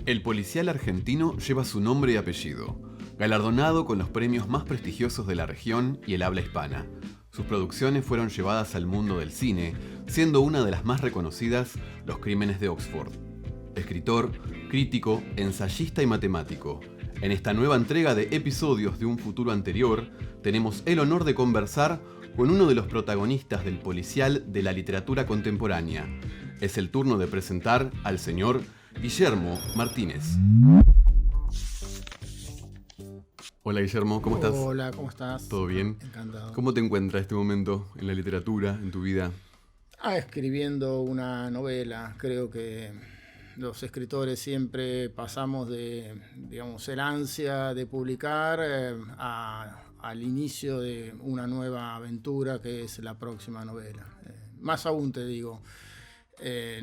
El policial argentino lleva su nombre y apellido, galardonado con los premios más prestigiosos de la región y el habla hispana. Sus producciones fueron llevadas al mundo del cine, siendo una de las más reconocidas Los Crímenes de Oxford. Escritor, crítico, ensayista y matemático. En esta nueva entrega de Episodios de un futuro anterior, tenemos el honor de conversar con uno de los protagonistas del policial de la literatura contemporánea. Es el turno de presentar al señor Guillermo Martínez. Hola Guillermo, ¿cómo estás? Hola, ¿cómo estás? ¿Todo bien? Encantado. ¿Cómo te encuentras este momento en la literatura, en tu vida? Escribiendo una novela. Creo que los escritores siempre pasamos de, digamos, el ansia de publicar al inicio de una nueva aventura que es la próxima novela. Más aún te digo,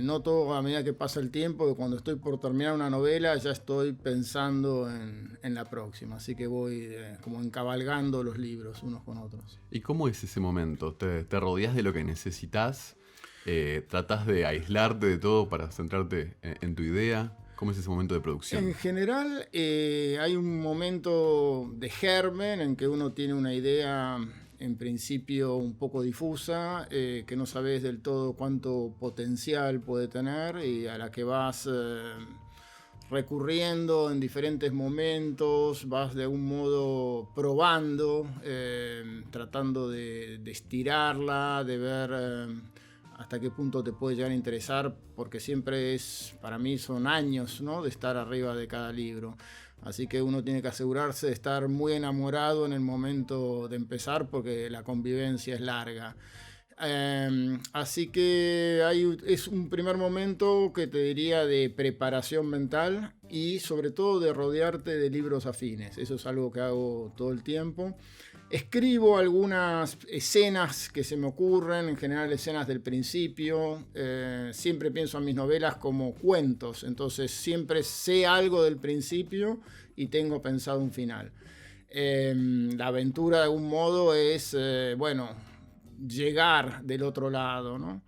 noto a medida que pasa el tiempo que cuando estoy por terminar una novela ya estoy pensando en la próxima, así que voy como encabalgando los libros unos con otros. ¿Y cómo es ese momento? ¿Te rodeas de lo que necesitas? ¿Tratas de aislarte de todo para centrarte en tu idea? ¿Cómo es ese momento de producción? En general hay un momento de germen en que uno tiene una idea en principio un poco difusa, que no sabes del todo cuánto potencial puede tener y a la que vas recurriendo en diferentes momentos, vas de algún modo probando, tratando de estirarla, de ver hasta qué punto te puede llegar a interesar, porque siempre para mí son años, ¿no?, de estar arriba de cada libro. Así que uno tiene que asegurarse de estar muy enamorado en el momento de empezar, porque la convivencia es larga. Así que es un primer momento que te diría de preparación mental y sobre todo de rodearte de libros afines. Eso es algo que hago todo el tiempo. Escribo algunas escenas que se me ocurren, en general escenas del principio. Siempre pienso en mis novelas como cuentos, entonces siempre sé algo del principio y tengo pensado un final. La aventura de algún modo es, llegar del otro lado, ¿no?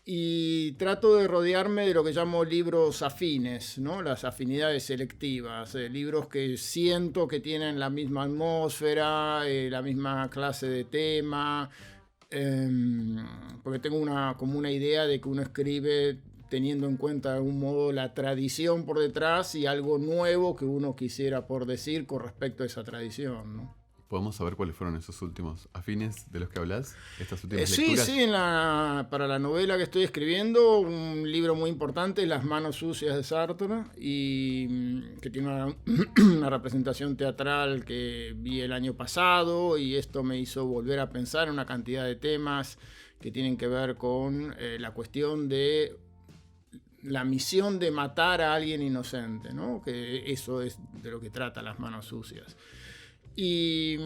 Y trato de rodearme de lo que llamo libros afines, ¿no? Las afinidades selectivas, libros que siento que tienen la misma atmósfera, la misma clase de tema, porque tengo como una idea de que uno escribe teniendo en cuenta de algún modo la tradición por detrás y algo nuevo que uno quisiera por decir con respecto a esa tradición, ¿no? ¿Podemos saber cuáles fueron esos últimos afines de los que hablas? ¿Estas últimas lecturas? Sí, para la novela que estoy escribiendo, un libro muy importante, Las manos sucias de Sartre, y que tiene una representación teatral que vi el año pasado, y esto me hizo volver a pensar en una cantidad de temas que tienen que ver con la cuestión de la misión de matar a alguien inocente, ¿no? Que eso es de lo que trata Las manos sucias. Y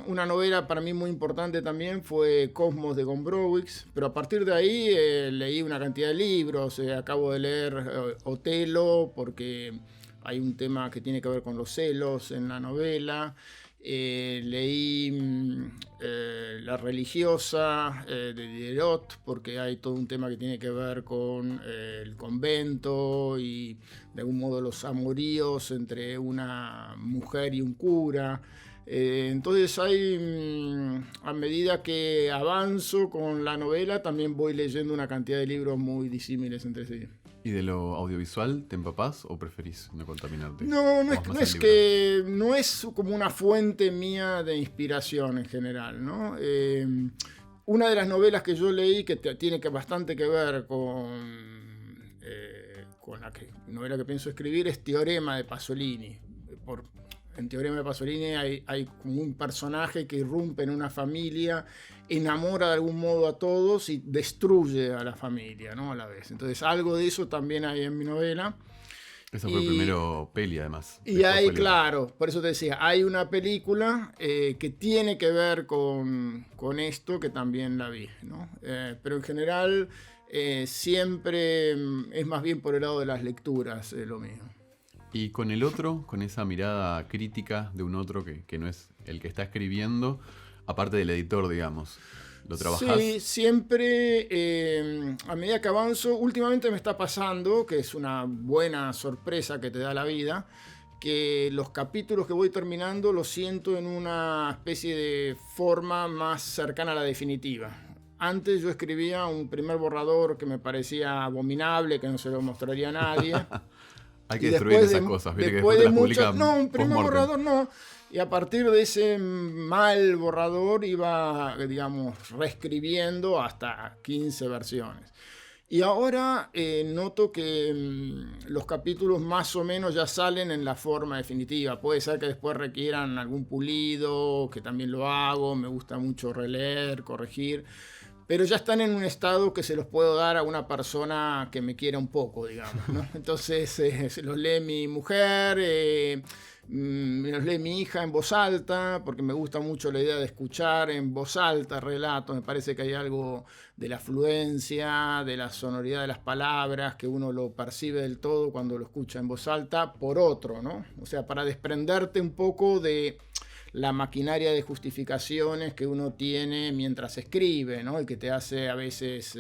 una novela para mí muy importante también fue Cosmos de Gombrowicz, pero a partir de ahí leí una cantidad de libros. Acabo de leer Otelo porque hay un tema que tiene que ver con los celos en la novela. Leí La religiosa de Diderot porque hay todo un tema que tiene que ver con el convento y de algún modo los amoríos entre una mujer y un cura. Entonces a medida que avanzo con la novela también voy leyendo una cantidad de libros muy disímiles entre sí. ¿Y de lo audiovisual te empapás o preferís no contaminarte? No es como una fuente mía de inspiración en general, ¿no? Una de las novelas que yo leí que tiene bastante que ver con la novela que pienso escribir es Teorema de Pasolini. En Teorema de Pasolini hay como un personaje que irrumpe en una familia, enamora de algún modo a todos y destruye a la familia, ¿no?, a la vez. Entonces algo de eso también hay en mi novela. Esa fue primero peli, además. Y hay, claro, por eso te decía, hay una película que tiene que ver con esto, que también la vi, ¿no? Pero en general siempre es más bien por el lado de las lecturas lo mío. Y con el otro, con esa mirada crítica de un otro que no es el que está escribiendo, aparte del editor, digamos, ¿Lo trabajás? Sí, siempre, a medida que avanzo, últimamente me está pasando, que es una buena sorpresa que te da la vida, que los capítulos que voy terminando los siento en una especie de forma más cercana a la definitiva. Antes yo escribía un primer borrador que me parecía abominable, que no se lo mostraría a nadie. Hay que destruir esas cosas, ¿viste? Que después te las publican no, un primer post-mortem. borrador no. Y a partir de ese mal borrador iba, digamos, reescribiendo hasta 15 versiones. Y ahora noto que los capítulos más o menos ya salen en la forma definitiva. Puede ser que después requieran algún pulido, que también lo hago. Me gusta mucho releer, corregir. Pero ya están en un estado que se los puedo dar a una persona que me quiera un poco, digamos, ¿no? Entonces se los lee mi mujer, me los lee mi hija en voz alta, porque me gusta mucho la idea de escuchar en voz alta relatos. Me parece que hay algo de la fluencia, de la sonoridad de las palabras, que uno lo percibe del todo cuando lo escucha en voz alta por otro, ¿no? O sea, para desprenderte un poco de la maquinaria de justificaciones que uno tiene mientras escribe, ¿no? Y que te hace a veces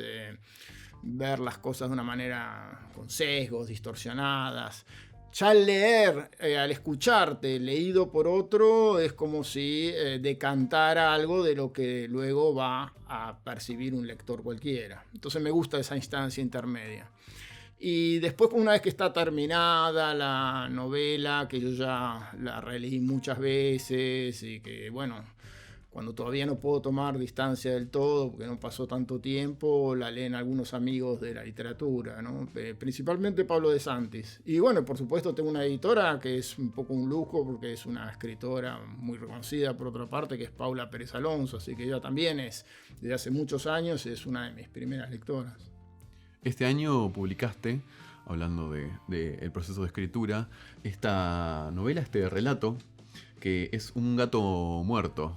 ver las cosas de una manera con sesgos, distorsionadas. Ya al leer, al escucharte leído por otro, es como si decantara algo de lo que luego va a percibir un lector cualquiera. Entonces me gusta esa instancia intermedia. Y después, una vez que está terminada la novela, que yo ya la releí muchas veces y que, bueno, cuando todavía no puedo tomar distancia del todo, porque no pasó tanto tiempo, la leen algunos amigos de la literatura, ¿no? Principalmente Pablo de Santis. Y bueno, por supuesto tengo una editora que es un poco un lujo, porque es una escritora muy reconocida por otra parte, que es Paula Pérez Alonso, así que ella también es, desde hace muchos años, es una de mis primeras lectoras. Este año publicaste, hablando del proceso de escritura, esta novela, este relato, que es Un gato muerto,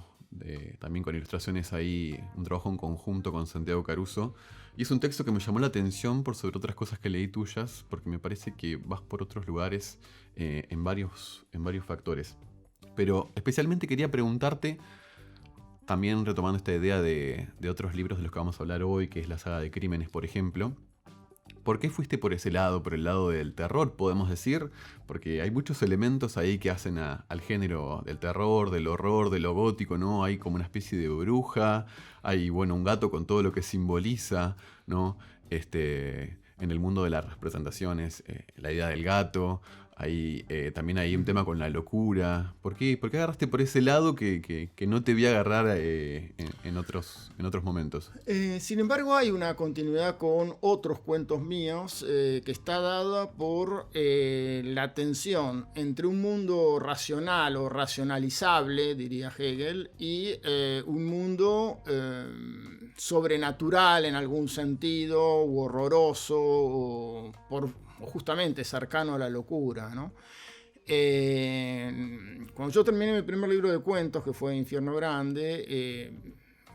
también con ilustraciones ahí, un trabajo en conjunto con Santiago Caruso. Y es un texto que me llamó la atención por sobre otras cosas que leí tuyas, porque me parece que vas por otros lugares en varios factores. Pero especialmente quería preguntarte, también retomando esta idea de otros libros de los que vamos a hablar hoy, que es la saga de Crímenes, por ejemplo, ¿por qué fuiste por ese lado, por el lado del terror, podemos decir? Porque hay muchos elementos ahí que hacen al género del terror, del horror, de lo gótico, ¿no? Hay como una especie de bruja, hay, bueno, un gato con todo lo que simboliza, ¿no? En el mundo de las representaciones, la idea del gato. También hay un tema con la locura. ¿Por qué agarraste por ese lado que no te voy a agarrar en otros momentos? Sin embargo, hay una continuidad con otros cuentos míos que está dada por la tensión entre un mundo racional o racionalizable, diría Hegel, y un mundo sobrenatural en algún sentido, u horroroso, o justamente cercano a la locura, ¿no? Cuando yo terminé mi primer libro de cuentos, que fue Infierno Grande,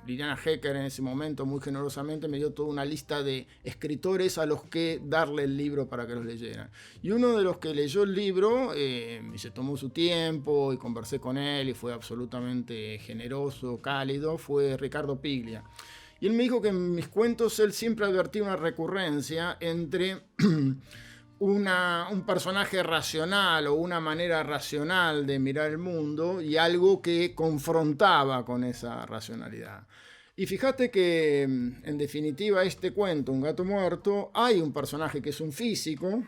Liliana Hecker en ese momento muy generosamente me dio toda una lista de escritores a los que darle el libro para que los leyeran. Y uno de los que leyó el libro y se tomó su tiempo y conversé con él y fue absolutamente generoso, cálido, fue Ricardo Piglia. Y él me dijo que en mis cuentos él siempre advertía una recurrencia entre un personaje racional o una manera racional de mirar el mundo y algo que confrontaba con esa racionalidad. Y fíjate que, en definitiva, este cuento, Un gato muerto, hay un personaje que es un físico,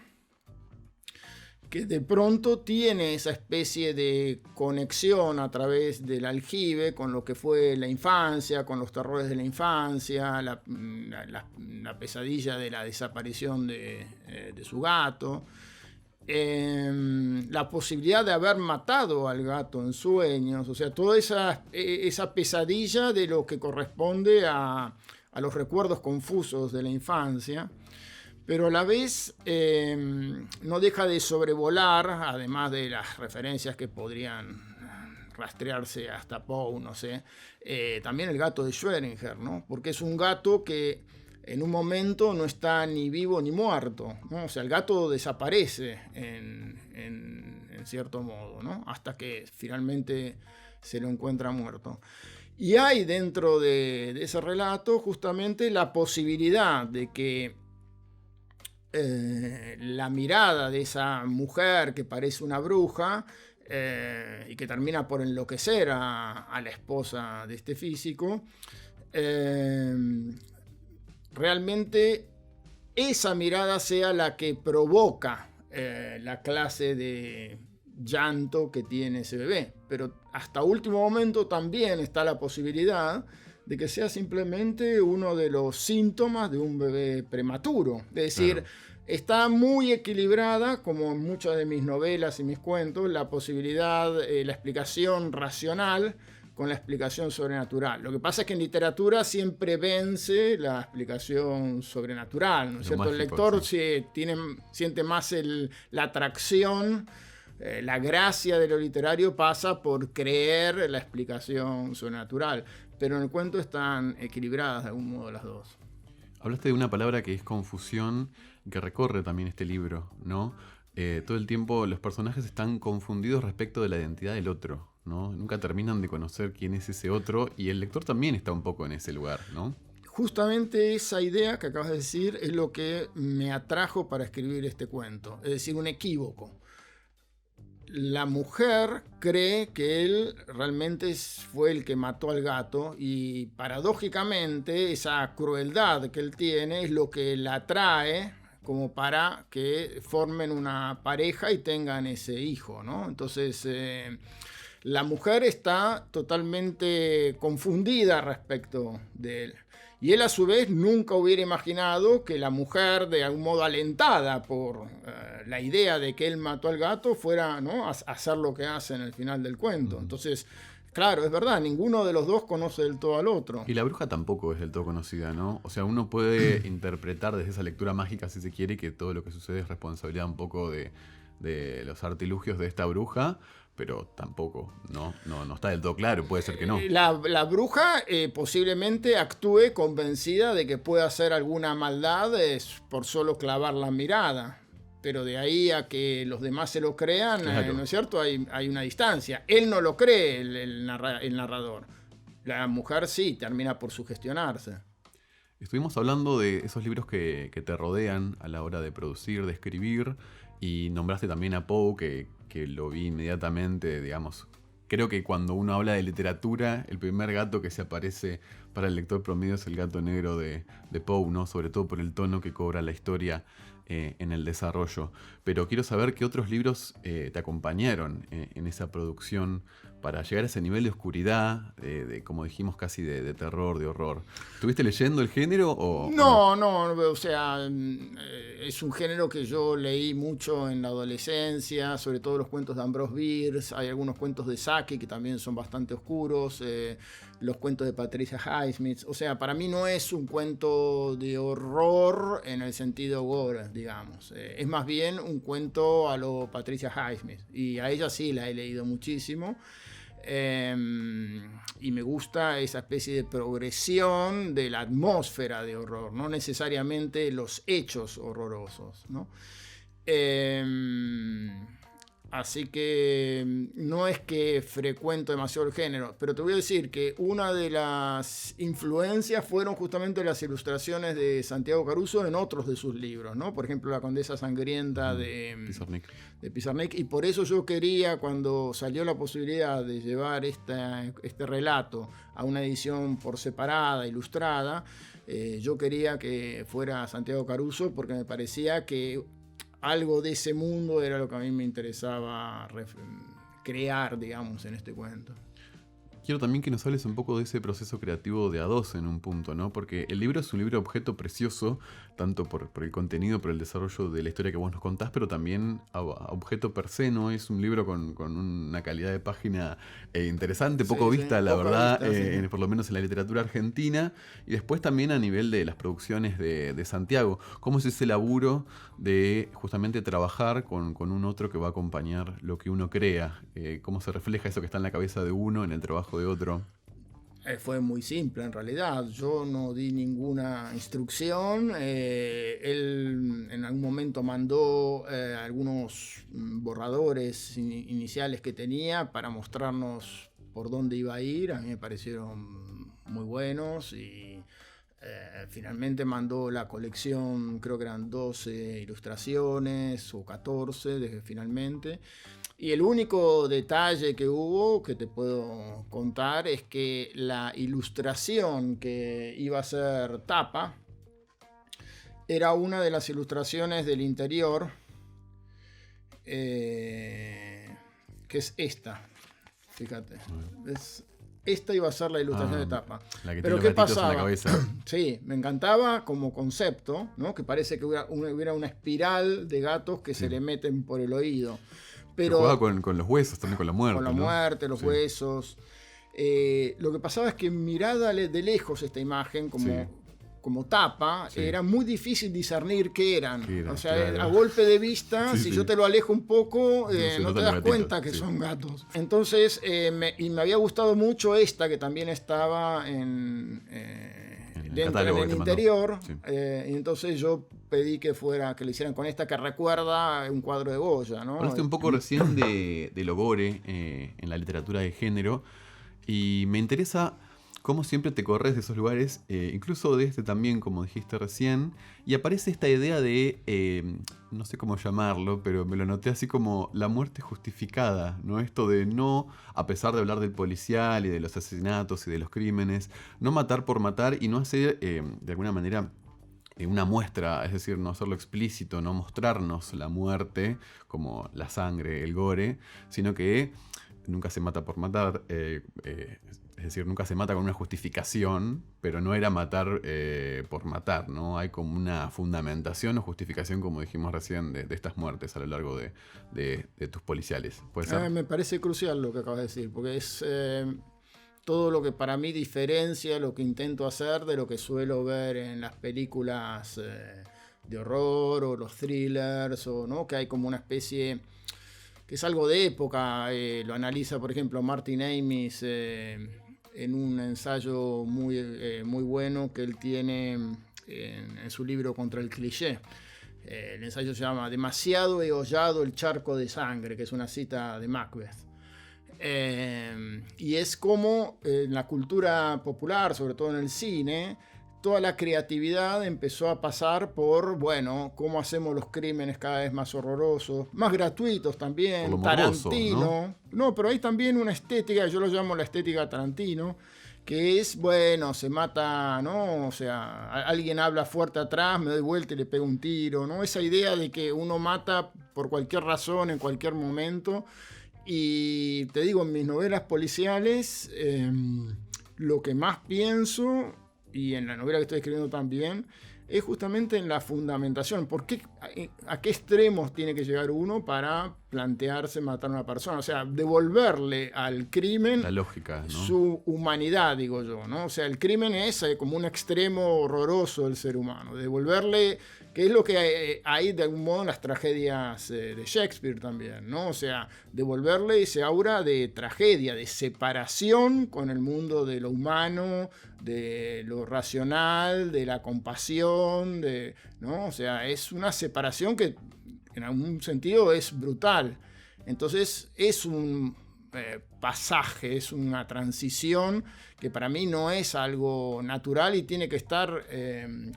que de pronto tiene esa especie de conexión a través del aljibe con lo que fue la infancia, con los terrores de la infancia, la pesadilla de la desaparición de su gato, la posibilidad de haber matado al gato en sueños, o sea, toda esa pesadilla de lo que corresponde a los recuerdos confusos de la infancia. Pero a la vez no deja de sobrevolar, además de las referencias que podrían rastrearse hasta Poe, no sé, también el gato de Schrödinger, ¿no? Porque es un gato que en un momento no está ni vivo ni muerto, ¿no? O sea, el gato desaparece en cierto modo, ¿no? Hasta que finalmente se lo encuentra muerto. Y hay dentro de ese relato justamente la posibilidad de que la mirada de esa mujer que parece una bruja y que termina por enloquecer a la esposa de este físico, realmente esa mirada sea la que provoca la clase de llanto que tiene ese bebé. Pero hasta último momento también está la posibilidad de que sea simplemente uno de los síntomas de un bebé prematuro. Es decir, claro, está muy equilibrada, como en muchas de mis novelas y mis cuentos, la posibilidad, la explicación racional con la explicación sobrenatural. Lo que pasa es que en literatura siempre vence la explicación sobrenatural, ¿no es cierto? El lector siente más la atracción, la gracia de lo literario pasa por creer la explicación sobrenatural. Pero en el cuento están equilibradas de algún modo las dos. Hablaste de una palabra que es confusión, que recorre también este libro, ¿no? Todo el tiempo los personajes están confundidos respecto de la identidad del otro, ¿no? Nunca terminan de conocer quién es ese otro y el lector también está un poco en ese lugar, ¿no? Justamente esa idea que acabas de decir es lo que me atrajo para escribir este cuento, es decir, un equívoco. La mujer cree que él realmente fue el que mató al gato y paradójicamente esa crueldad que él tiene es lo que la atrae como para que formen una pareja y tengan ese hijo, ¿no? Entonces la mujer está totalmente confundida respecto de él. Y él a su vez nunca hubiera imaginado que la mujer, de algún modo alentada por la idea de que él mató al gato, fuera, ¿no?, a hacer lo que hace en el final del cuento. Entonces, claro, es verdad, ninguno de los dos conoce del todo al otro. Y la bruja tampoco es del todo conocida, ¿no? O sea, uno puede interpretar desde esa lectura mágica, si se quiere, que todo lo que sucede es responsabilidad un poco de los artilugios de esta bruja, pero tampoco, no está del todo claro, puede ser que no. La bruja posiblemente actúe convencida de que puede hacer alguna maldad por solo clavar la mirada, pero de ahí a que los demás se lo crean, claro, ¿no es cierto? Hay una distancia. Él no lo cree, el narrador. La mujer sí, termina por sugestionarse. Estuvimos hablando de esos libros que te rodean a la hora de producir, de escribir, y nombraste también a Poe, que lo vi inmediatamente, digamos. Creo que cuando uno habla de literatura, el primer gato que se aparece para el lector promedio es el gato negro de Poe, ¿no? Sobre todo por el tono que cobra la historia en el desarrollo. Pero quiero saber qué otros libros te acompañaron en esa producción para llegar a ese nivel de oscuridad, de como dijimos, casi de terror, de horror. ¿Estuviste leyendo el género o no? No, o sea, es un género que yo leí mucho en la adolescencia, sobre todo los cuentos de Ambrose Bierce, hay algunos cuentos de Saki que también son bastante oscuros, los cuentos de Patricia Highsmith. O sea, para mí no es un cuento de horror en el sentido gore, digamos. Es más bien un cuento a lo Patricia Highsmith, y a ella sí la he leído muchísimo. Y me gusta esa especie de progresión de la atmósfera de horror, no necesariamente los hechos horrorosos, ¿no? Así que no es que frecuento demasiado el género, pero te voy a decir que una de las influencias fueron justamente las ilustraciones de Santiago Caruso en otros de sus libros, ¿no? Por ejemplo, La Condesa Sangrienta de Pizarnik. Y por eso yo quería, cuando salió la posibilidad de llevar este relato a una edición por separada, ilustrada, yo quería que fuera Santiago Caruso, porque me parecía que algo de ese mundo era lo que a mí me interesaba crear, digamos, en este cuento. Quiero también que nos hables un poco de ese proceso creativo de A2 en un punto, ¿no? Porque el libro es un libro objeto precioso, tanto por el contenido, por el desarrollo de la historia que vos nos contás, pero también a objeto per se, ¿no? Es un libro con una calidad de página interesante, poco vista, la verdad, por lo menos en la literatura argentina, y después también a nivel de las producciones de Santiago. ¿Cómo es ese laburo de justamente trabajar con un otro que va a acompañar lo que uno crea? ¿Cómo se refleja eso que está en la cabeza de uno en el trabajo de otro? Fue muy simple en realidad, yo no di ninguna instrucción, él en algún momento mandó algunos borradores iniciales que tenía para mostrarnos por dónde iba a ir. A mí me parecieron muy buenos y finalmente mandó la colección, creo que eran 12 ilustraciones o 14 finalmente. Y el único detalle que hubo, que te puedo contar, es que la ilustración que iba a ser tapa era una de las ilustraciones del interior, que es esta. Fíjate. Esta iba a ser la ilustración de tapa. Pero ¿qué pasaba? En la cabeza. Sí, me encantaba como concepto, ¿no? Que parece que hubiera una espiral de gatos que se le meten por el oído. Pero juega con los huesos, también con la muerte. Con la muerte, los huesos. Lo que pasaba es que mirada de lejos esta imagen como tapa, era muy difícil discernir qué eran. O sea, a golpe de vista, si yo te lo alejo un poco, no te das cuenta que son gatos. Entonces, me había gustado mucho esta, que también estaba dentro del interior. Y entonces yo pedí que le hicieran con esta, que recuerda un cuadro de Goya, ¿no? Hablaste un poco recién de lo gore en la literatura de género, y me interesa cómo siempre te corres de esos lugares, incluso de este también, como dijiste recién, y aparece esta idea de, no sé cómo llamarlo, pero me lo noté así como la muerte justificada, ¿no? Esto de no, a pesar de hablar del policial y de los asesinatos y de los crímenes, no matar por matar y no hacer, de alguna manera, una muestra, es decir, no hacerlo explícito, no mostrarnos la muerte como la sangre, el gore, sino que nunca se mata por matar, es decir, nunca se mata con una justificación, pero no era matar por matar, ¿no? Hay como una fundamentación o justificación, como dijimos recién, de estas muertes a lo largo de tus policiales. ¿Puede ser? Me parece crucial lo que acabas de decir, porque es todo lo que para mí diferencia lo que intento hacer de lo que suelo ver en las películas de horror o los thrillers, o ¿no? Que hay como una especie que es algo de época. Lo analiza, por ejemplo, Martin Amis en un ensayo muy bueno que él tiene en su libro Contra el cliché. El ensayo se llama Demasiado he hollado el charco de sangre, que es una cita de Macbeth. Y es como en la cultura popular, sobre todo en el cine, toda la creatividad empezó a pasar por, bueno, cómo hacemos los crímenes cada vez más horrorosos, más gratuitos también, morboso, Tarantino. No, pero hay también una estética, yo lo llamo la estética Tarantino, que es, bueno, se mata, ¿no? O sea, alguien habla fuerte atrás, me doy vuelta y le pego un tiro, ¿no? Esa idea de que uno mata por cualquier razón, en cualquier momento. Y te digo, en mis novelas policiales, lo que más pienso, y en la novela que estoy escribiendo también, es justamente en la fundamentación. ¿A qué extremos tiene que llegar uno para plantearse matar a una persona? O sea, devolverle al crimen la lógica, ¿no? Su humanidad, digo yo, ¿no? O sea, el crimen es como un extremo horroroso del ser humano. Devolverle, que es lo que hay de algún modo en las tragedias de Shakespeare también, ¿no? O sea, devolverle ese aura de tragedia, de separación con el mundo de lo humano, de lo racional, de la compasión, ¿no? O sea, es una separación que en algún sentido es brutal. Entonces es un pasaje, es una transición que para mí no es algo natural y tiene que estar,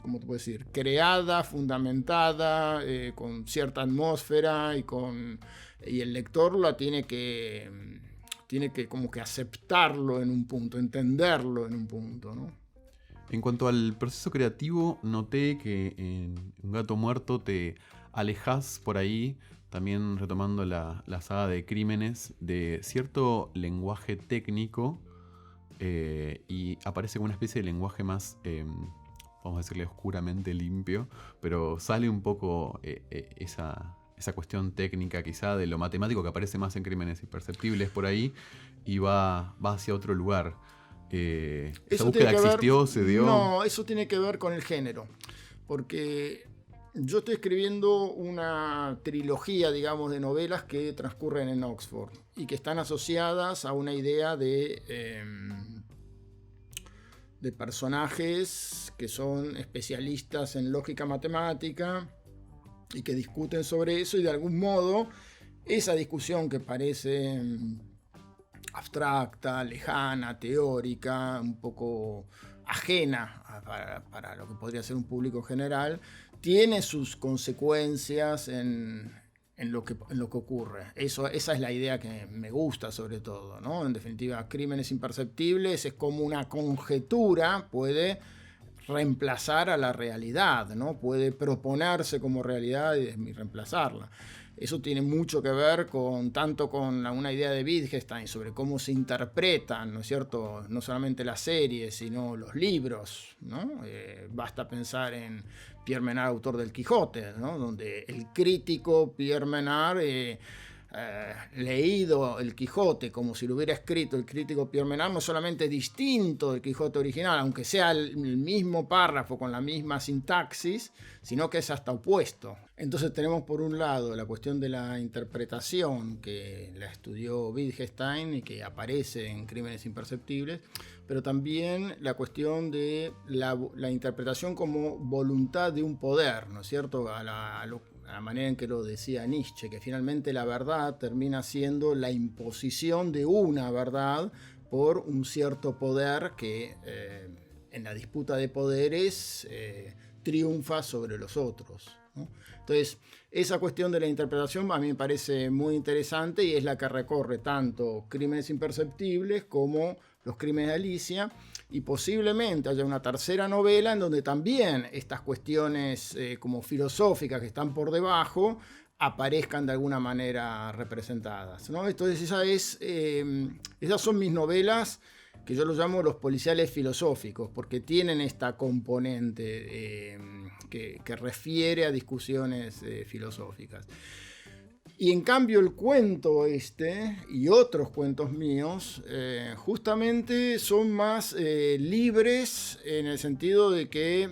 ¿cómo te puedo decir? Creada, fundamentada, con cierta atmósfera y el lector la tiene que como que aceptarlo en un punto, entenderlo en un punto, ¿no? En cuanto al proceso creativo, noté que en Un gato muerto te alejas por ahí, también retomando la saga de Crímenes, de cierto lenguaje técnico, y aparece como una especie de lenguaje más, vamos a decirle, oscuramente limpio, pero sale un poco esa cuestión técnica quizá de lo matemático que aparece más en Crímenes Imperceptibles por ahí, y va hacia otro lugar. ¿Esa búsqueda existió, se dio? No, eso tiene que ver con el género, porque yo estoy escribiendo una trilogía, digamos, de novelas que transcurren en Oxford y que están asociadas a una idea de personajes que son especialistas en lógica matemática y que discuten sobre eso, y de algún modo esa discusión que parece abstracta, lejana, teórica, un poco ajena para lo que podría ser un público general, tiene sus consecuencias en lo que ocurre. Esa es la idea que me gusta sobre todo, ¿no? En definitiva, Crímenes Imperceptibles es como una conjetura, puede reemplazar a la realidad, ¿no? Puede proponerse como realidad y reemplazarla. Eso tiene mucho que ver tanto con una idea de Wittgenstein sobre cómo se interpretan, ¿no es cierto?, no solamente las series, sino los libros, ¿no? Basta pensar en Pierre Menard, autor del Quijote, ¿no?, donde el crítico Pierre Menard, leído el Quijote como si lo hubiera escrito el crítico Pierre Menard, no solamente es distinto del Quijote original, aunque sea el mismo párrafo con la misma sintaxis, sino que es hasta opuesto. Entonces tenemos por un lado la cuestión de la interpretación, que la estudió Wittgenstein y que aparece en Crímenes Imperceptibles, pero también la cuestión de la interpretación como voluntad de un poder, ¿no es cierto?, a la manera en que lo decía Nietzsche, que finalmente la verdad termina siendo la imposición de una verdad por un cierto poder que en la disputa de poderes triunfa sobre los otros, ¿no? Entonces, esa cuestión de la interpretación a mí me parece muy interesante y es la que recorre tanto Crímenes Imperceptibles como Los Crímenes de Alicia, y posiblemente haya una tercera novela en donde también estas cuestiones como filosóficas que están por debajo aparezcan de alguna manera representadas, ¿no? Entonces esas son mis novelas que yo los llamo los policiales filosóficos, porque tienen esta componente que refiere a discusiones filosóficas. Y en cambio el cuento y otros cuentos míos justamente son más libres en el sentido de que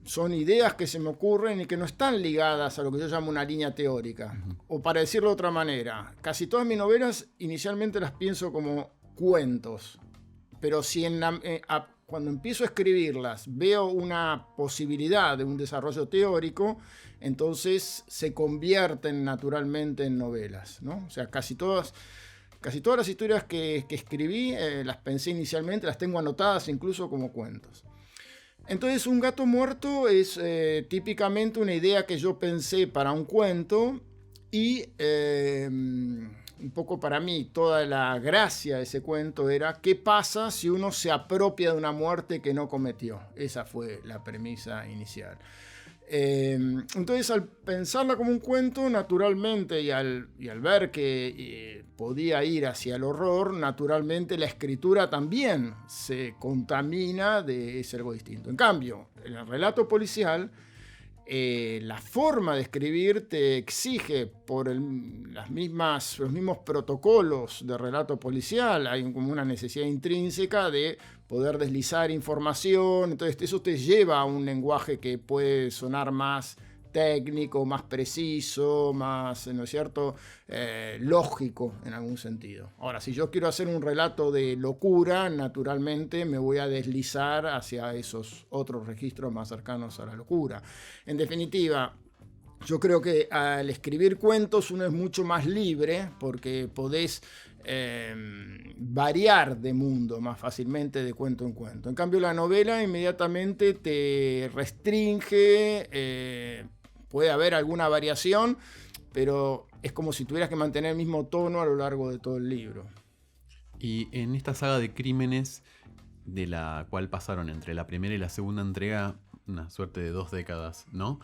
son ideas que se me ocurren y que no están ligadas a lo que yo llamo una línea teórica. O para decirlo de otra manera, casi todas mis novelas inicialmente las pienso como cuentos, pero si cuando empiezo a escribirlas veo una posibilidad de un desarrollo teórico, entonces se convierten naturalmente en novelas, ¿no? O sea, casi todas las historias que escribí las pensé inicialmente, las tengo anotadas incluso como cuentos. Entonces, Un gato muerto es típicamente una idea que yo pensé para un cuento y un poco para mí toda la gracia de ese cuento era qué pasa si uno se apropia de una muerte que no cometió. Esa fue la premisa inicial. Entonces, al pensarla como un cuento, naturalmente, y al ver que podía ir hacia el horror, naturalmente la escritura también se contamina de ese algo distinto. En cambio, en el relato policial, la forma de escribir te exige por los mismos protocolos de relato policial, hay como una necesidad intrínseca de poder deslizar información, entonces eso te lleva a un lenguaje que puede sonar más técnico, más preciso, más, ¿no es cierto?, lógico en algún sentido. Ahora, si yo quiero hacer un relato de locura, naturalmente me voy a deslizar hacia esos otros registros más cercanos a la locura. En definitiva, yo creo que al escribir cuentos uno es mucho más libre porque podés variar de mundo más fácilmente de cuento en cuento. En cambio, la novela inmediatamente te restringe, puede haber alguna variación, pero es como si tuvieras que mantener el mismo tono a lo largo de todo el libro. Y en esta saga de crímenes, de la cual pasaron entre la primera y la segunda entrega una suerte de 2 décadas, ¿no?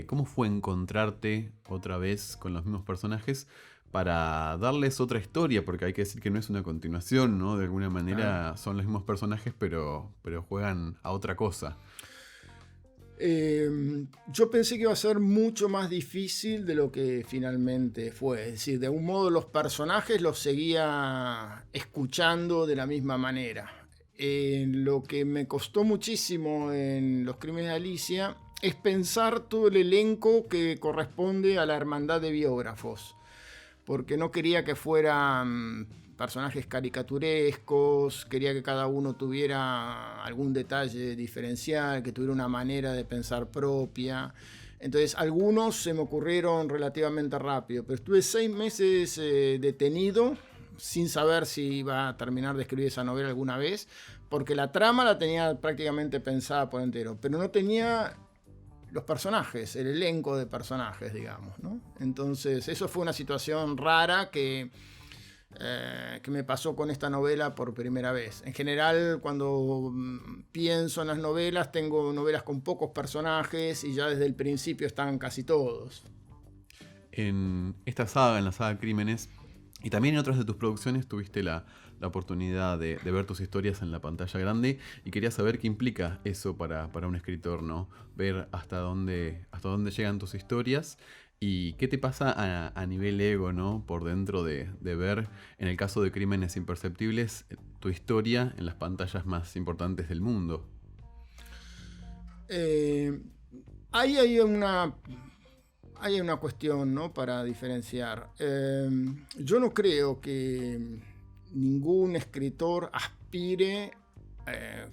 ¿Cómo fue encontrarte otra vez con los mismos personajes para darles otra historia? Porque hay que decir que no es una continuación, ¿no? De alguna manera son los mismos personajes, pero juegan a otra cosa. Yo pensé que iba a ser mucho más difícil de lo que finalmente fue. Es decir, de algún modo los personajes los seguía escuchando de la misma manera. Lo que me costó muchísimo en Los Crímenes de Alicia es pensar todo el elenco que corresponde a la hermandad de biógrafos, porque no quería que fueran personajes caricaturescos, quería que cada uno tuviera algún detalle diferencial, que tuviera una manera de pensar propia. Entonces algunos se me ocurrieron relativamente rápido, pero estuve 6 meses detenido sin saber si iba a terminar de escribir esa novela alguna vez, porque la trama la tenía prácticamente pensada por entero, pero no tenía los personajes, el elenco de personajes, digamos, ¿no? Entonces eso fue una situación rara que me pasó con esta novela por primera vez. En general, cuando pienso en las novelas, tengo novelas con pocos personajes y ya desde el principio están casi todos. En esta saga, en la saga Crímenes, y también en otras de tus producciones, tuviste la oportunidad de ver tus historias en la pantalla grande, y quería saber qué implica eso para un escritor, ¿no? Ver hasta dónde llegan tus historias. ¿Y qué te pasa a nivel ego, ¿no? Por dentro de ver, en el caso de Crímenes Imperceptibles, tu historia en las pantallas más importantes del mundo? Ahí hay una cuestión, ¿no? Para diferenciar. Yo no creo que ningún escritor aspire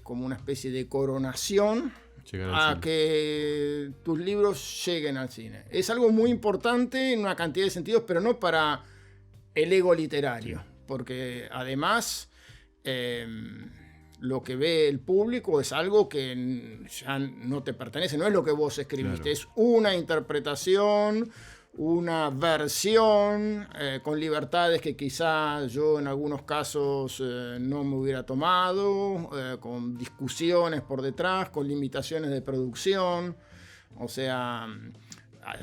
como una especie de coronación a que tus libros lleguen al cine. Es algo muy importante en una cantidad de sentidos, pero no para el ego literario, porque además lo que ve el público es algo que ya no te pertenece, no es lo que vos escribiste, claro. Es una interpretación, una versión con libertades que quizá yo en algunos casos no me hubiera tomado, con discusiones por detrás, con limitaciones de producción. O sea,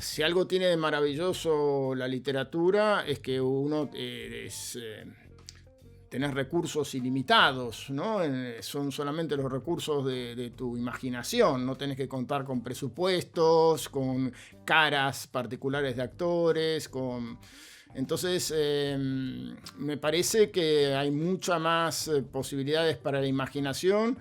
si algo tiene de maravilloso la literatura es que uno tenés recursos ilimitados, ¿no? Son solamente los recursos de tu imaginación, no tenés que contar con presupuestos, con caras particulares de actores, Entonces, me parece que hay muchas más posibilidades para la imaginación,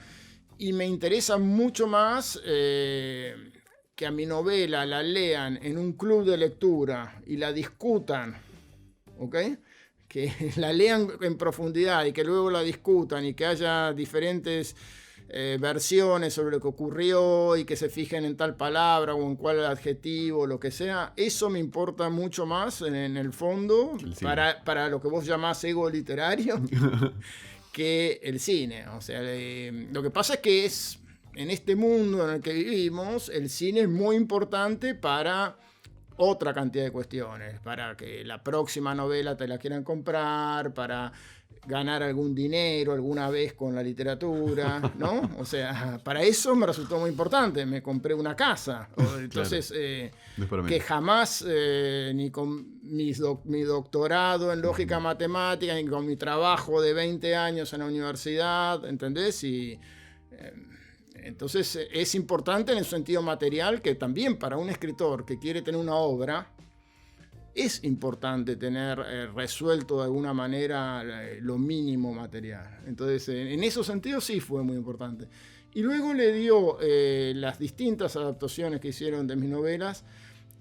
y me interesa mucho más que a mi novela la lean en un club de lectura y la discutan, ¿ok? Que la lean en profundidad y que luego la discutan y que haya diferentes versiones sobre lo que ocurrió y que se fijen en tal palabra o en cuál adjetivo, lo que sea. Eso me importa mucho más en el fondo para lo que vos llamás ego literario que el cine. O sea, lo que pasa es que en este mundo en el que vivimos, el cine es muy importante para otra cantidad de cuestiones, para que la próxima novela te la quieran comprar, para ganar algún dinero alguna vez con la literatura, ¿no? O sea, para eso me resultó muy importante. Me compré una casa. Entonces, claro. Que jamás, ni con mi doctorado en lógica matemática, ni con mi trabajo de 20 años en la universidad, ¿entendés? Entonces es importante en el sentido material, que también para un escritor que quiere tener una obra es importante tener resuelto de alguna manera lo mínimo material. Entonces en esos sentidos sí fue muy importante. Y luego le dio las distintas adaptaciones que hicieron de mis novelas,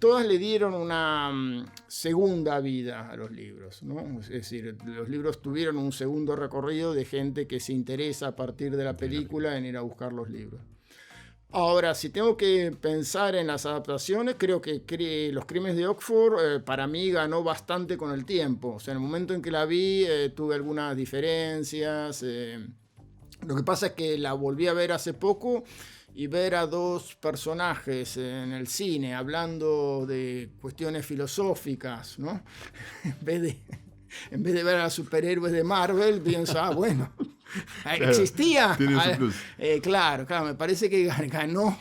todas le dieron una segunda vida a los libros, ¿no? Es decir, los libros tuvieron un segundo recorrido de gente que se interesa a partir de la película en ir a buscar los libros. Ahora, si tengo que pensar en las adaptaciones, creo que Los Crímenes de Oxford para mí ganó bastante con el tiempo. O sea, en el momento en que la vi tuve algunas diferencias. Lo que pasa es que la volví a ver hace poco, y ver a dos personajes en el cine hablando de cuestiones filosóficas, ¿no? En vez de ver a los superhéroes de Marvel, pienso, bueno, claro, existía. Claro, me parece que ganó,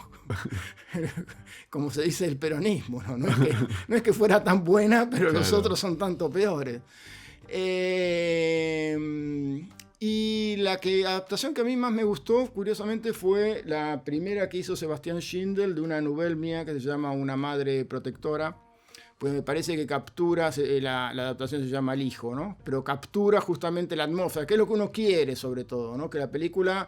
como se dice, el peronismo, ¿no? No es que fuera tan buena, pero claro, los otros son tanto peores. Y la adaptación que a mí más me gustó, curiosamente, fue la primera que hizo Sebastián Schindel de una novela mía que se llama Una madre protectora. Pues me parece que captura, la adaptación se llama El hijo, ¿no? Pero captura justamente la atmósfera, que es lo que uno quiere sobre todo, ¿no? Que la película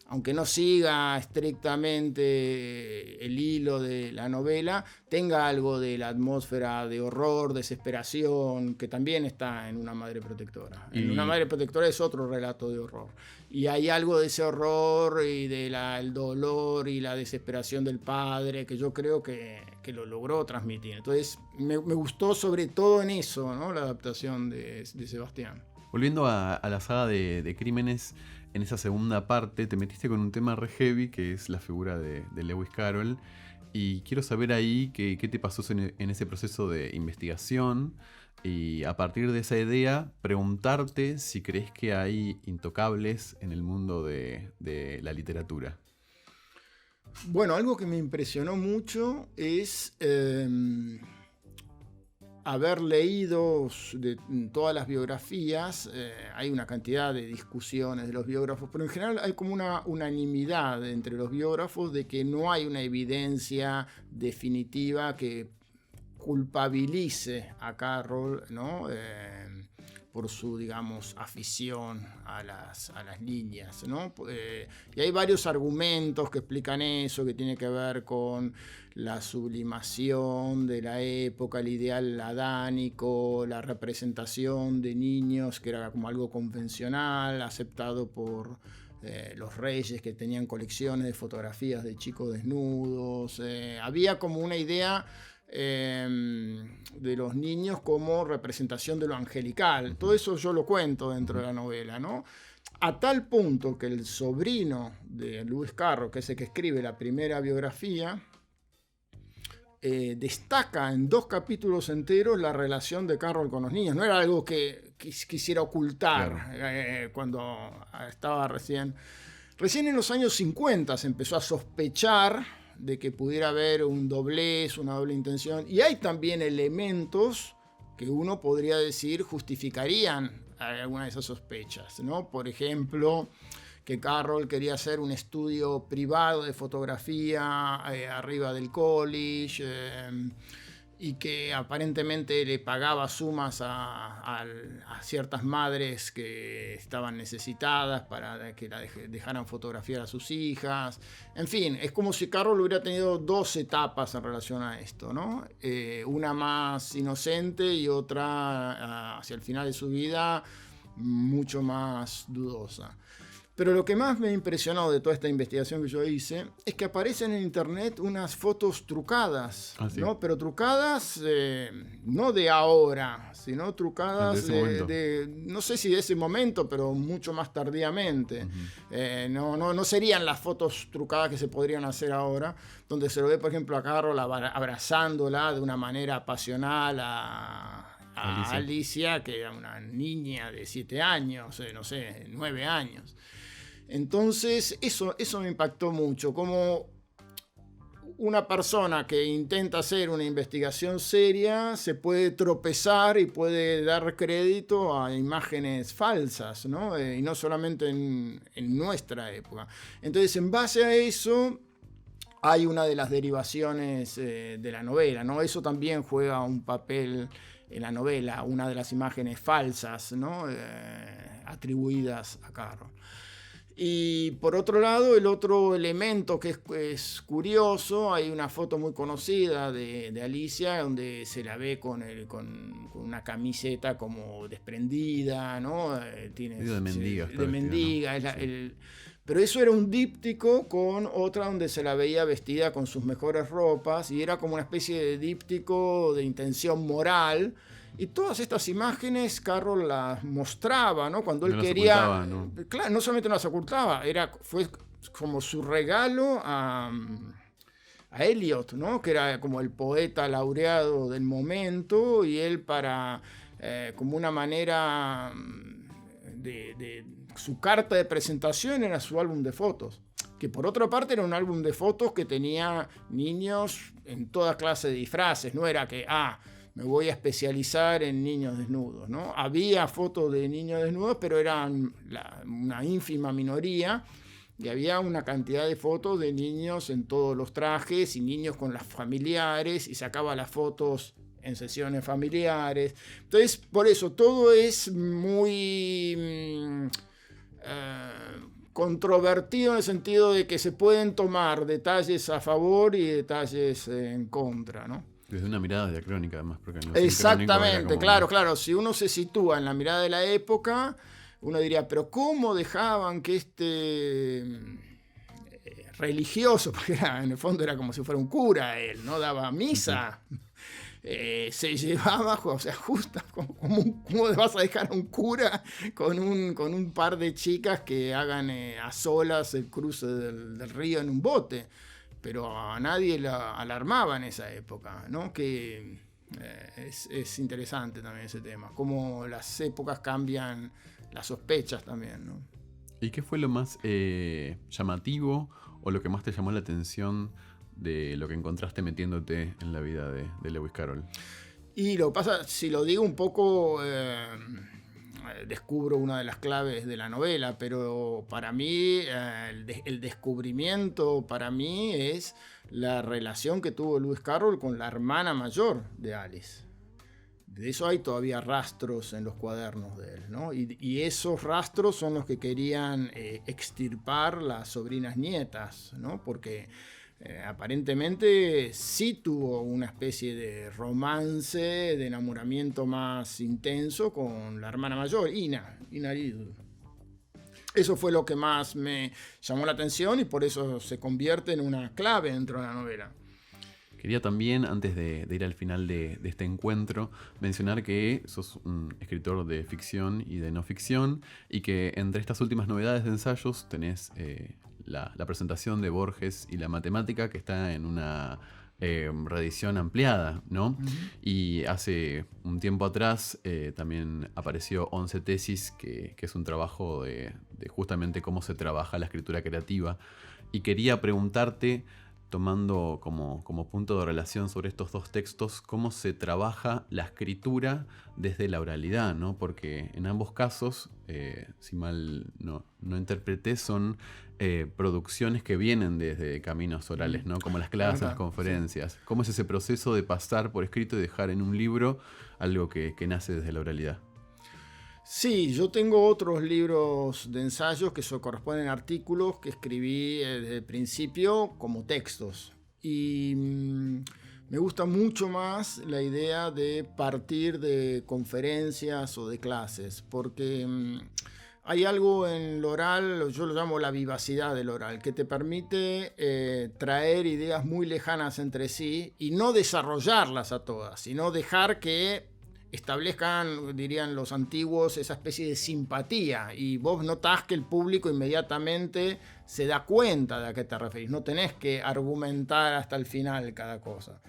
aunque no siga estrictamente el hilo de la novela, tenga algo de la atmósfera de horror, desesperación, que también está en Una madre protectora. En Una madre protectora es otro relato de horror. Y hay algo de ese horror y del dolor y la desesperación del padre que yo creo que lo logró transmitir. Entonces me gustó sobre todo en eso, ¿no? La adaptación de Sebastián. Volviendo a la saga de crímenes, en esa segunda parte te metiste con un tema re heavy, que es la figura de Lewis Carroll. Y quiero saber ahí qué te pasó en ese proceso de investigación. Y a partir de esa idea, preguntarte si crees que hay intocables en el mundo de la literatura. Bueno, algo que me impresionó mucho es haber leído de todas las biografías. Hay una cantidad de discusiones de los biógrafos, pero en general hay como una unanimidad entre los biógrafos de que no hay una evidencia definitiva que culpabilice a Carroll, ¿no? Por su, digamos, afición a las niñas, ¿no? Y hay varios argumentos que explican eso, que tiene que ver con la sublimación de la época, el ideal adánico, la representación de niños, que era como algo convencional, aceptado por los reyes que tenían colecciones de fotografías de chicos desnudos. Había como una idea de los niños como representación de lo angelical. Todo eso yo lo cuento dentro de la novela, ¿no? A tal punto que el sobrino de Lewis Carroll, que es el que escribe la primera biografía, destaca en 2 capítulos enteros la relación de Carroll con los niños. No era algo que quisiera ocultar. Claro. Cuando estaba recién en los años 50 se empezó a sospechar de que pudiera haber un doblez, una doble intención, y hay también elementos que uno podría decir justificarían alguna de esas sospechas, ¿no? Por ejemplo, que Carroll quería hacer un estudio privado de fotografía arriba del college, y que aparentemente le pagaba sumas a ciertas madres que estaban necesitadas para que dejaran fotografiar a sus hijas. En fin, es como si Carroll hubiera tenido 2 etapas en relación a esto, ¿no? Una más inocente y otra hacia el final de su vida mucho más dudosa. Pero lo que más me impresionó de toda esta investigación que yo hice es que aparecen en internet unas fotos trucadas, ¿sí? ¿No? Pero trucadas no de ahora, sino trucadas no sé si de ese momento, pero mucho más tardíamente. Uh-huh. No serían las fotos trucadas que se podrían hacer ahora, donde se lo ve, por ejemplo, a Carroll abrazándola de una manera pasional a Alicia, que era una niña de 7 años, 9 años. Entonces, eso me impactó mucho, como una persona que intenta hacer una investigación seria se puede tropezar y puede dar crédito a imágenes falsas, ¿no? Y no solamente en nuestra época. Entonces, en base a eso, hay una de las derivaciones de la novela, ¿no? Eso también juega un papel en la novela, una de las imágenes falsas, ¿no? Atribuidas a Carroll. Y por otro lado, el otro elemento que es curioso, hay una foto muy conocida de Alicia donde se la ve con una camiseta como desprendida, ¿no? De mendiga. De mendiga. ¿No? Pero eso era un díptico con otra donde se la veía vestida con sus mejores ropas y era como una especie de díptico de intención moral. Y todas estas imágenes Carroll las mostraba, ¿no? Cuando él quería... ¿no? Claro, no solamente las ocultaba, fue como su regalo a Eliot, ¿no? Que era como el poeta laureado del momento, y él como una manera de su carta de presentación era su álbum de fotos. Que por otra parte era un álbum de fotos que tenía niños en toda clase de disfraces, no era que... me voy a especializar en niños desnudos, ¿no? Había fotos de niños desnudos, pero eran una ínfima minoría, y había una cantidad de fotos de niños en todos los trajes y niños con las familiares, y sacaba las fotos en sesiones familiares. Entonces, por eso, todo es muy controvertido en el sentido de que se pueden tomar detalles a favor y detalles en contra, ¿no? Desde una mirada diacrónica, además. Porque exactamente, claro. Si uno se sitúa en la mirada de la época, uno diría, pero ¿cómo dejaban que este religioso, porque en el fondo era como si fuera un cura, él no daba misa, se llevaba, o sea, justo ¿cómo vas a dejar a un cura con un par de chicas que hagan a solas el cruce del río en un bote? Pero a nadie la alarmaba en esa época, ¿no? Que es interesante también ese tema, cómo las épocas cambian las sospechas también, ¿no? ¿Y qué fue lo más llamativo o lo que más te llamó la atención de lo que encontraste metiéndote en la vida de Lewis Carroll? Y lo que pasa, si lo digo un poco, descubro una de las claves de la novela, pero para mí el descubrimiento para mí es la relación que tuvo Lewis Carroll con la hermana mayor de Alice. De eso hay todavía rastros en los cuadernos de él, ¿no? Y esos rastros son los que querían extirpar las sobrinas nietas, ¿no? Porque aparentemente sí tuvo una especie de romance, de enamoramiento más intenso con la hermana mayor, Ina Riddle. Eso fue lo que más me llamó la atención y por eso se convierte en una clave dentro de la novela. Quería también, antes de ir al final de este encuentro, mencionar que sos un escritor de ficción y de no ficción y que entre estas últimas novedades de ensayos tenés la presentación de Borges y la matemática, que está en una reedición ampliada, ¿no? Uh-huh. Y hace un tiempo atrás también apareció 11 tesis, que es un trabajo de justamente cómo se trabaja la escritura creativa. Y quería preguntarte, tomando como punto de relación sobre estos dos textos, cómo se trabaja la escritura desde la oralidad, ¿no? Porque en ambos casos, si mal no interpreté, son producciones que vienen desde caminos orales, ¿no? Como las clases, las conferencias. Sí. ¿Cómo es ese proceso de pasar por escrito y dejar en un libro algo que nace desde la oralidad? Sí, yo tengo otros libros de ensayos que corresponden a artículos que escribí desde el principio como textos. Y me gusta mucho más la idea de partir de conferencias o de clases, porque hay algo en lo oral, yo lo llamo la vivacidad del oral, que te permite traer ideas muy lejanas entre sí y no desarrollarlas a todas, sino dejar que establezcan, dirían los antiguos, esa especie de simpatía, y vos notás que el público inmediatamente se da cuenta de a qué te referís, no tenés que argumentar hasta el final cada cosa.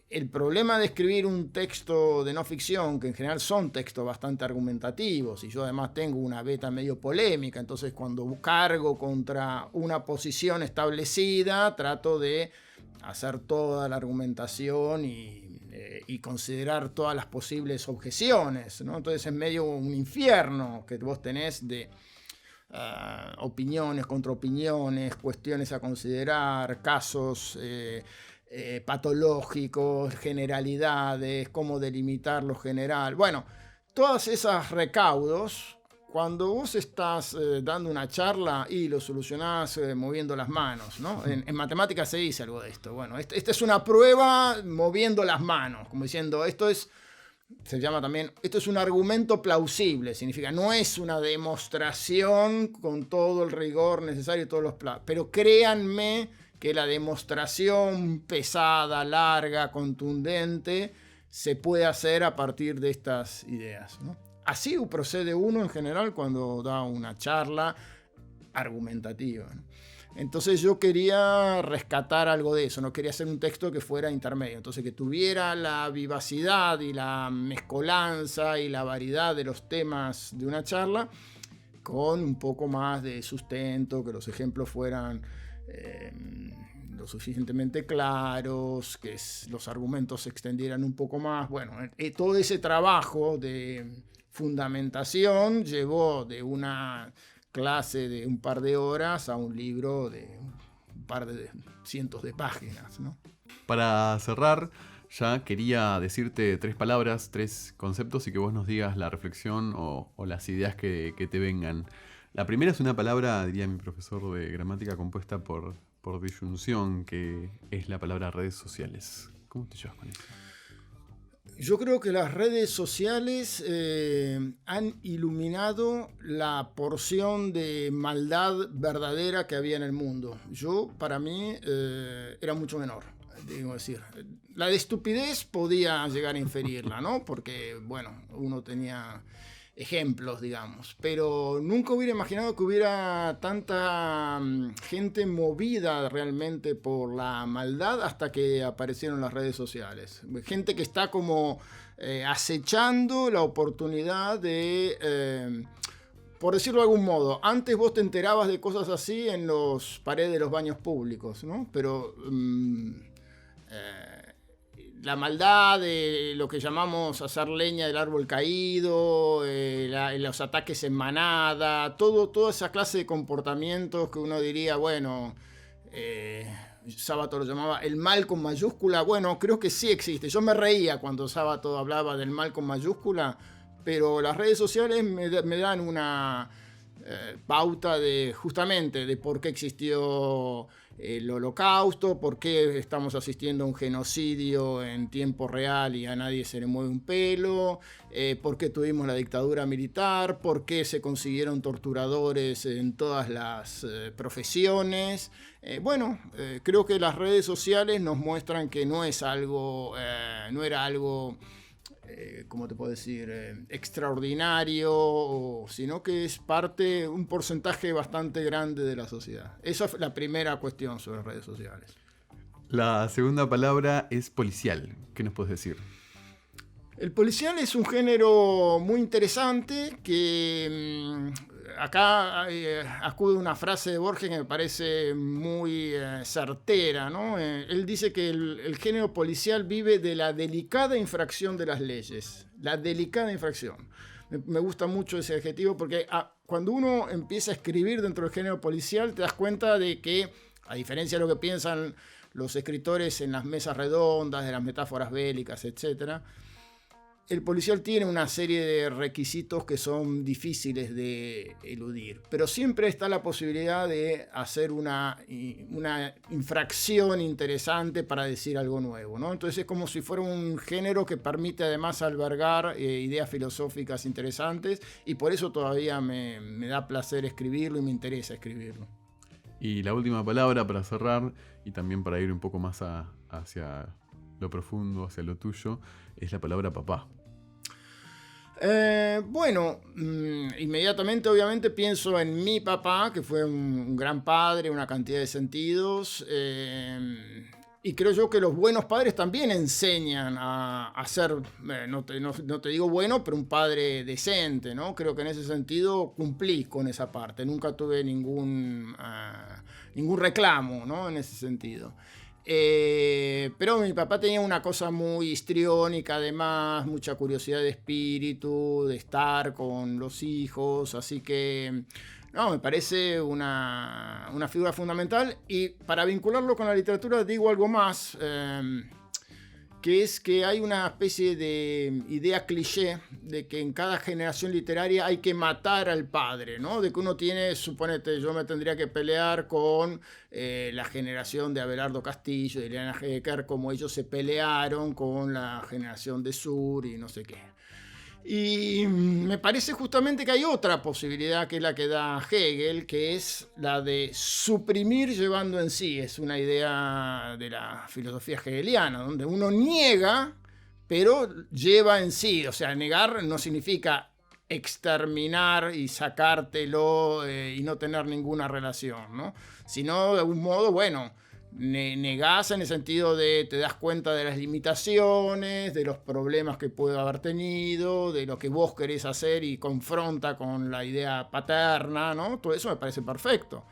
El problema de escribir un texto de no ficción, que en general son textos bastante argumentativos, y yo además tengo una beta medio polémica, entonces cuando cargo contra una posición establecida, trato de hacer toda la argumentación y considerar todas las posibles objeciones, ¿no? Entonces es medio un infierno que vos tenés de opiniones, contraopiniones, cuestiones a considerar, casos patológicos, generalidades, cómo delimitar lo general. Bueno, todas esas recaudos, cuando vos estás dando una charla y lo solucionás moviendo las manos, ¿no? En matemáticas se dice algo de esto. Bueno, esta es una prueba moviendo las manos, como diciendo, se llama también, esto es un argumento plausible, significa, no es una demostración con todo el rigor necesario y todos los plazos, pero créanme que la demostración pesada, larga, contundente, se puede hacer a partir de estas ideas, ¿no? Así procede uno en general cuando da una charla argumentativa, ¿no? Entonces yo quería rescatar algo de eso, no quería hacer un texto que fuera intermedio, entonces que tuviera la vivacidad y la mezcolanza y la variedad de los temas de una charla, con un poco más de sustento, que los ejemplos fueran lo suficientemente claros, que los argumentos se extendieran un poco más. Bueno, todo ese trabajo de fundamentación llevó de una clase de un par de horas a un libro de un par de cientos de páginas, ¿no? Para cerrar, ya quería decirte 3 palabras, 3 conceptos y que vos nos digas la reflexión o las ideas que te vengan. La primera es una palabra, diría mi profesor de gramática, compuesta por disyunción, que es la palabra redes sociales. ¿Cómo te llevas con eso? Yo creo que las redes sociales han iluminado la porción de maldad verdadera que había en el mundo. Para mí, era mucho menor, digo decir. La de estupidez podía llegar a inferirla, ¿no? Porque, bueno, uno tenía ejemplos, digamos. Pero nunca hubiera imaginado que hubiera tanta gente movida realmente por la maldad hasta que aparecieron las redes sociales. Gente que está como acechando la oportunidad de... por decirlo de algún modo, antes vos te enterabas de cosas así en las paredes de los baños públicos, ¿no? Pero la maldad de lo que llamamos hacer leña del árbol caído, los ataques en manada, toda esa clase de comportamientos que uno diría, bueno, Sábato lo llamaba el mal con mayúscula. Bueno, creo que sí existe. Yo me reía cuando Sábato hablaba del mal con mayúscula, pero las redes sociales me dan una pauta de justamente de por qué existió el Holocausto, por qué estamos asistiendo a un genocidio en tiempo real y a nadie se le mueve un pelo, por qué tuvimos la dictadura militar, por qué se consiguieron torturadores en todas las profesiones. Creo que las redes sociales nos muestran que no es algo, no era algo... ¿cómo te puedo decir? Extraordinario, sino que es un porcentaje bastante grande de la sociedad. Esa es la primera cuestión sobre las redes sociales. La segunda palabra es policial. ¿Qué nos puedes decir? El policial es un género muy interesante que acá acude una frase de Borges que me parece muy certera, ¿no? Él dice que el género policial vive de la delicada infracción de las leyes. La delicada infracción. Me gusta mucho ese adjetivo porque cuando uno empieza a escribir dentro del género policial te das cuenta de que, a diferencia de lo que piensan los escritores en las mesas redondas, de las metáforas bélicas, etcétera, el policial tiene una serie de requisitos que son difíciles de eludir, pero siempre está la posibilidad de hacer una infracción interesante para decir algo nuevo, ¿no? Entonces es como si fuera un género que permite además albergar ideas filosóficas interesantes y por eso todavía me da placer escribirlo y me interesa escribirlo. Y la última palabra para cerrar y también para ir un poco más hacia lo profundo, hacia lo tuyo, es la palabra papá. Inmediatamente obviamente pienso en mi papá, que fue un gran padre, una cantidad de sentidos, y creo yo que los buenos padres también enseñan a ser, no te digo bueno, pero un padre decente, ¿no? Creo que en ese sentido cumplí con esa parte, nunca tuve ningún reclamo, ¿no? En ese sentido. Pero mi papá tenía una cosa muy histriónica, además, mucha curiosidad de espíritu, de estar con los hijos, así que no, me parece una figura fundamental. Y para vincularlo con la literatura digo algo más, que es que hay una especie de idea cliché de que en cada generación literaria hay que matar al padre, ¿no? De que uno tiene, suponete, yo me tendría que pelear con la generación de Abelardo Castillo, de Liliana Hecker, como ellos se pelearon con la generación de Sur y no sé qué. Y me parece justamente que hay otra posibilidad que es la que da Hegel, que es la de suprimir llevando en sí. Es una idea de la filosofía hegeliana, donde uno niega, pero lleva en sí. O sea, negar no significa exterminar y sacártelo y no tener ninguna relación, ¿no? Sino de algún modo, bueno, negás en el sentido de te das cuenta de las limitaciones, de los problemas que puede haber tenido, de lo que vos querés hacer y confronta con la idea paterna, ¿no? Todo eso me parece perfecto.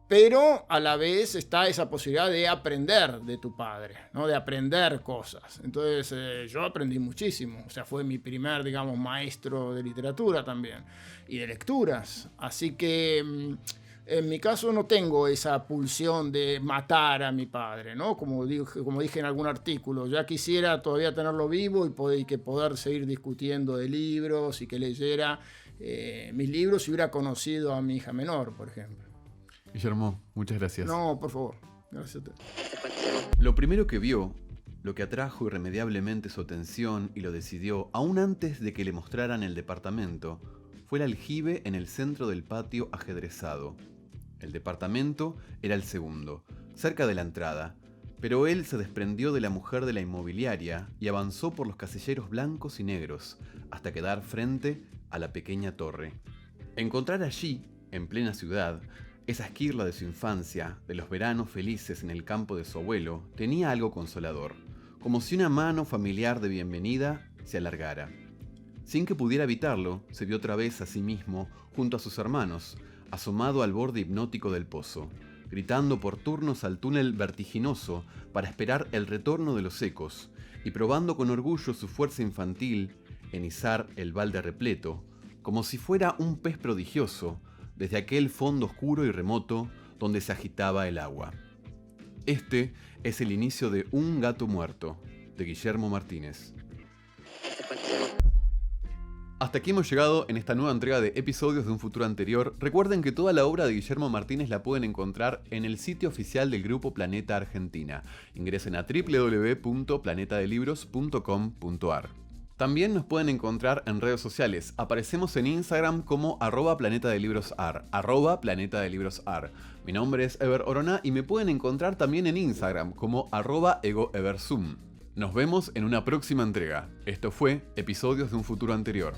Pero a la vez está esa posibilidad de aprender de tu padre, ¿no? De aprender cosas. Entonces yo aprendí muchísimo. O sea, fue mi primer, digamos, maestro de literatura también y de lecturas. Así que en mi caso no tengo esa pulsión de matar a mi padre, ¿no? Como dije en algún artículo, ya quisiera todavía tenerlo vivo y poder seguir discutiendo de libros y que leyera mis libros y hubiera conocido a mi hija menor, por ejemplo. Guillermo, muchas gracias. No, por favor. Gracias a usted. Lo primero que vio, lo que atrajo irremediablemente su atención y lo decidió, aún antes de que le mostraran el departamento, fue el aljibe en el centro del patio ajedrezado. El departamento era el segundo, cerca de la entrada, pero él se desprendió de la mujer de la inmobiliaria y avanzó por los casilleros blancos y negros hasta quedar frente a la pequeña torre. Encontrar allí, en plena ciudad, esa esquirla de su infancia, de los veranos felices en el campo de su abuelo, tenía algo consolador, como si una mano familiar de bienvenida se alargara. Sin que pudiera evitarlo, se vio otra vez a sí mismo junto a sus hermanos, asomado al borde hipnótico del pozo, gritando por turnos al túnel vertiginoso para esperar el retorno de los ecos, y probando con orgullo su fuerza infantil en izar el balde repleto, como si fuera un pez prodigioso, desde aquel fondo oscuro y remoto donde se agitaba el agua. Este es el inicio de Un gato muerto, de Guillermo Martínez. Hasta aquí hemos llegado en esta nueva entrega de episodios de un futuro anterior. Recuerden que toda la obra de Guillermo Martínez la pueden encontrar en el sitio oficial del Grupo Planeta Argentina. Ingresen a www.planetadelibros.com.ar. También nos pueden encontrar en redes sociales. Aparecemos en Instagram como @planetadelibrosar, @planetadelibrosar. Mi nombre es Ever Orona y me pueden encontrar también en Instagram como @egoeversum. Nos vemos en una próxima entrega. Esto fue Episodios de un futuro anterior.